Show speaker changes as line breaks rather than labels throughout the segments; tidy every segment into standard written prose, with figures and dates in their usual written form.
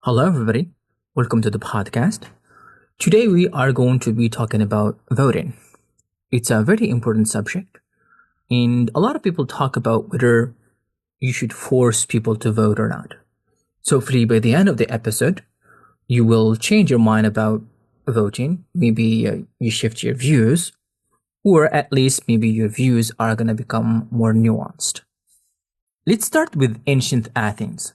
Hello, everybody. Welcome to the podcast. Today, we are going to be talking about voting. It's a very important subject, and a lot of people talk about whether you should force people to vote or not. So, hopefully, by the end of the episode, you will change your mind about voting. Maybe you shift your views, or at least maybe your views are going to become more nuanced. Let's start with ancient Athens.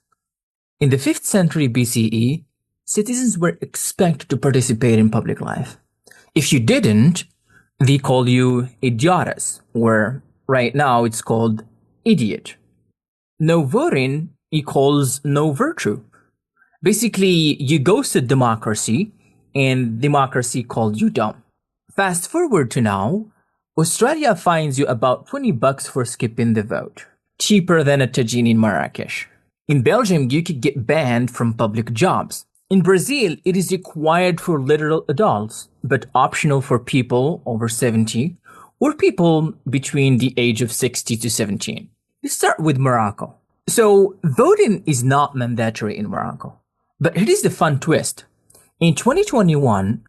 In the 5th century BCE, citizens were expected to participate in public life. If you didn't, they called you idiotas, or right now it's called idiot. No voting equals no virtue. Basically, you ghosted democracy, and democracy called you dumb. Fast forward to now, Australia fines you about $20 for skipping the vote, cheaper than a tagine in Marrakesh. In Belgium, you could get banned from public jobs. In Brazil, it is required for literal adults, but optional for people over 70 or people between the age of 60 to 17. Let's start with Morocco. So, voting is not mandatory in Morocco, but it is the fun twist. In 2021,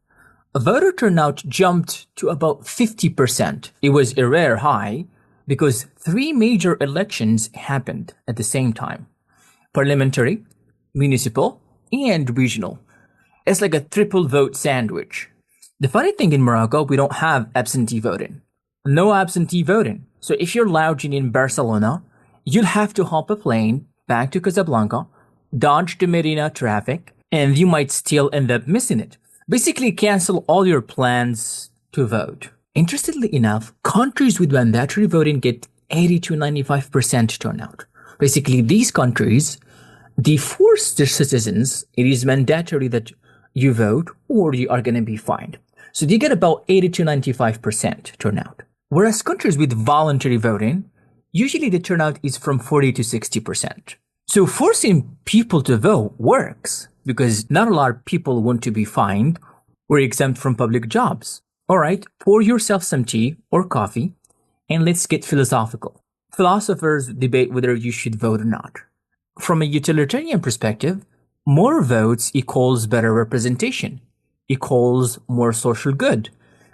voter turnout jumped to about 50%. It was a rare high because 3 major elections happened at the same time. Parliamentary, municipal, and regional. It's like a triple vote sandwich. The funny thing in Morocco, we don't have absentee voting. No absentee voting. So if you're lounging in Barcelona, you'll have to hop a plane back to Casablanca, dodge the Medina traffic, and you might still end up missing it. Basically cancel all your plans to vote. Interestingly enough, countries with mandatory voting get 80 to 95% turnout. Basically, these countries, they force their citizens, it is mandatory that you vote or you are going to be fined. So they get about 80 to 95% turnout. Whereas countries with voluntary voting, usually the turnout is from 40 to 60%. So forcing people to vote works because not a lot of people want to be fined or exempt from public jobs. All right, pour yourself some tea or coffee and let's get philosophical. Philosophers debate whether you should vote or not. From a utilitarian perspective, more votes equals better representation, equals more social good.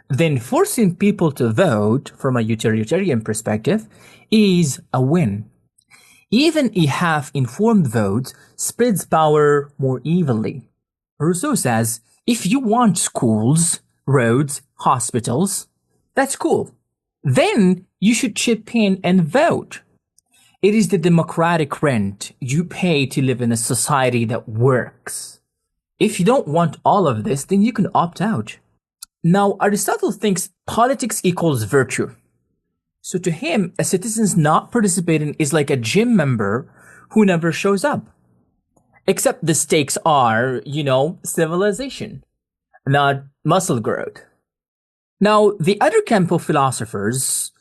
Then forcing people to vote from a utilitarian perspective is a win. Even a half-informed vote spreads power more evenly. Rousseau says, if you want schools, roads, hospitals, that's cool. Then you should chip in and vote. It is the democratic rent you pay to live in a society that works. If you don't want all of this, then you can opt out. Now, Aristotle thinks politics equals virtue. So to him, a citizen's not participating is like a gym member who never shows up. Except the stakes are, civilization, not muscle growth. Now, the other camp of philosophers,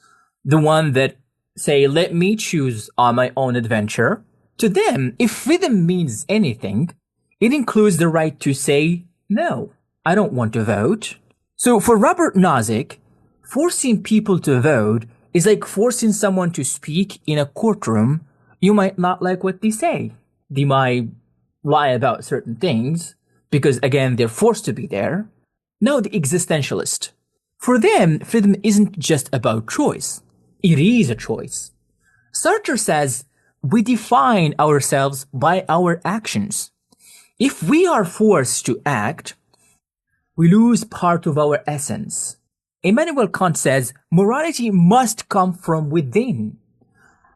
the one that say, let me choose on my own adventure, to them, if freedom means anything, it includes the right to say, no, I don't want to vote. So for Robert Nozick, forcing people to vote is like forcing someone to speak in a courtroom. You might not like what they say. They might lie about certain things because, again, they're forced to be there. Now, the existentialist. For them, freedom isn't just about choice. It is a choice. Sartre says, we define ourselves by our actions. If we are forced to act, we lose part of our essence. Immanuel Kant says, morality must come from within.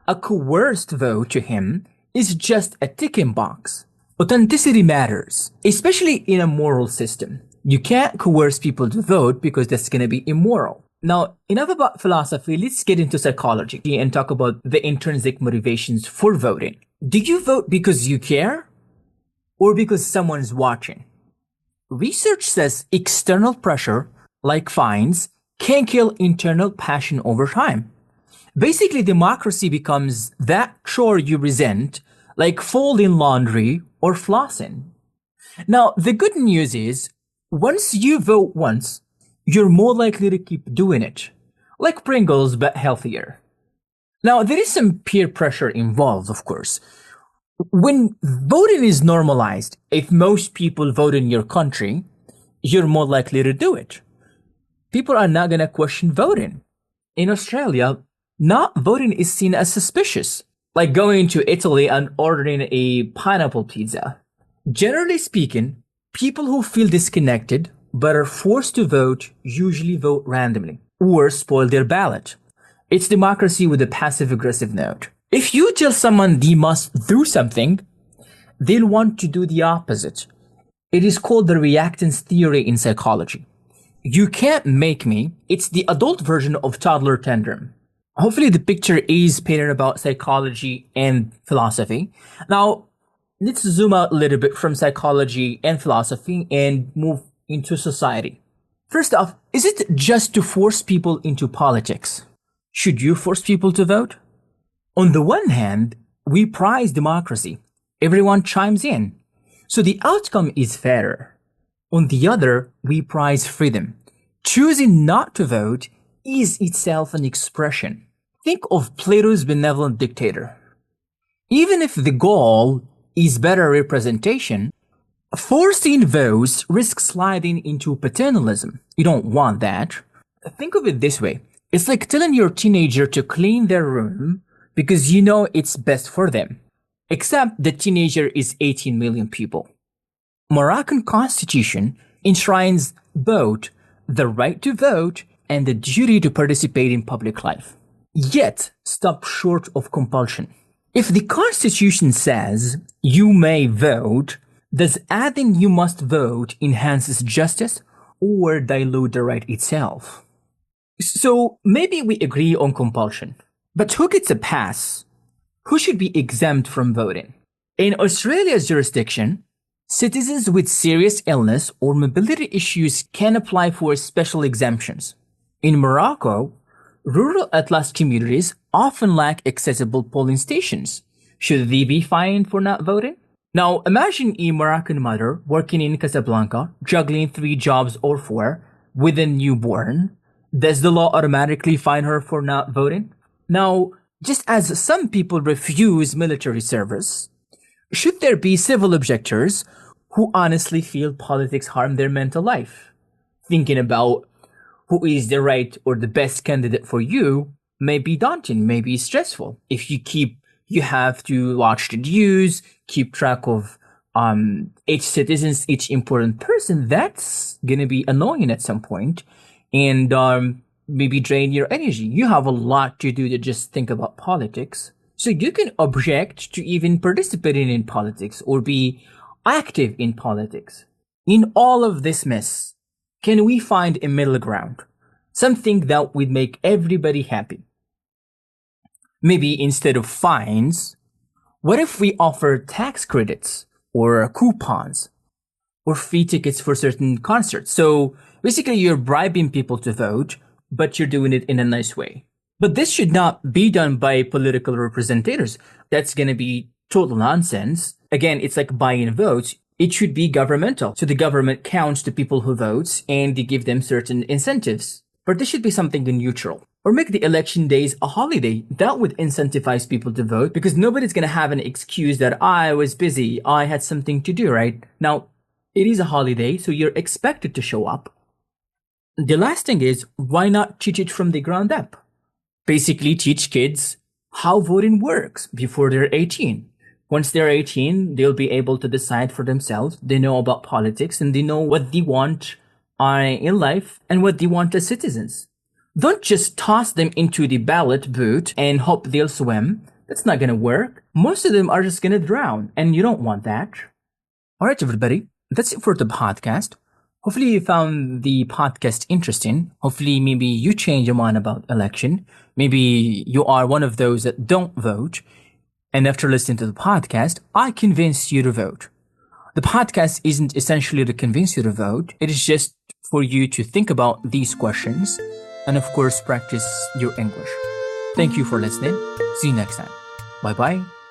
A coerced vote to him is just a ticking box. Authenticity matters, especially in a moral system. You can't coerce people to vote because that's going to be immoral. Now, enough about philosophy, let's get into psychology and talk about the intrinsic motivations for voting. Do you vote because you care or because someone's watching? Research says external pressure, like fines, can kill internal passion over time. Basically, democracy becomes that chore you resent, like folding laundry or flossing. Now, the good news is, once you vote once, you're more likely to keep doing it. Like Pringles, but healthier. Now, there is some peer pressure involved, of course. When voting is normalized, if most people vote in your country, you're more likely to do it. People are not going to question voting. In Australia, not voting is seen as suspicious, like going to Italy and ordering a pineapple pizza. Generally speaking, people who feel disconnected but are forced to vote usually vote randomly or spoil their ballot. It's democracy with a passive aggressive note. If you tell someone they must do something, they'll want to do the opposite. It is called the reactance theory in psychology. You can't make me. It's the adult version of toddler tantrum. Hopefully the picture is painted about psychology and philosophy. Now, let's zoom out a little bit from psychology and philosophy and move into society. First off, is it just to force people into politics? Should you force people to vote? On the one hand, we prize democracy. Everyone chimes in. So the outcome is fairer. On the other, we prize freedom. Choosing not to vote is itself an expression. Think of Plato's benevolent dictator. Even if the goal is better representation, forcing votes risks sliding into paternalism. You don't want that. Think of it this way. It's like telling your teenager to clean their room because you know it's best for them. Except the teenager is 18 million people. Moroccan constitution enshrines both the right to vote and the duty to participate in public life, yet stop short of compulsion. If the constitution says you may vote, does adding you must vote enhances justice or dilute the right itself? So maybe we agree on compulsion, but who gets a pass? Who should be exempt from voting? In Australia's jurisdiction, citizens with serious illness or mobility issues can apply for special exemptions. In Morocco, rural Atlas communities often lack accessible polling stations. Should they be fined for not voting? Now, imagine a Moroccan mother working in Casablanca, juggling 3 jobs or 4 with a newborn. Does the law automatically fine her for not voting? Now, just as some people refuse military service, should there be civil objectors who honestly feel politics harm their mental life? Thinking about who is the right or the best candidate for you may be daunting, may be stressful. If you have to watch the news, keep track of each citizen, each important person, that's gonna be annoying at some point and maybe drain your energy. You have a lot to do to just think about politics. So you can object to even participating in politics or be active in politics. In all of this mess, can we find a middle ground? Something that would make everybody happy? Maybe instead of fines, what if we offer tax credits or coupons or free tickets for certain concerts? So basically you're bribing people to vote, but you're doing it in a nice way. But this should not be done by political representatives. That's going to be total nonsense. Again, it's like buying votes. It should be governmental. So the government counts the people who vote and they give them certain incentives. But this should be something neutral. Or make the election days a holiday. That would incentivize people to vote because nobody's going to have an excuse that I was busy, I had something to do, right? Now, it is a holiday, so you're expected to show up. The last thing is, why not teach it from the ground up? Basically teach kids how voting works before they're 18. Once they're 18, they'll be able to decide for themselves. They know about politics and they know what they want in life and what they want as citizens. Don't just toss them into the ballot booth and hope they'll swim. That's not going to work. Most of them are just going to drown, and you don't want that. All right, everybody. That's it for the podcast. Hopefully you found the podcast interesting. Hopefully maybe you change your mind about election. Maybe you are one of those that don't vote. And after listening to the podcast, I convinced you to vote. The podcast isn't essentially to convince you to vote. It is just for you to think about these questions and of course practice your English. Thank you for listening. See you next time. Bye bye.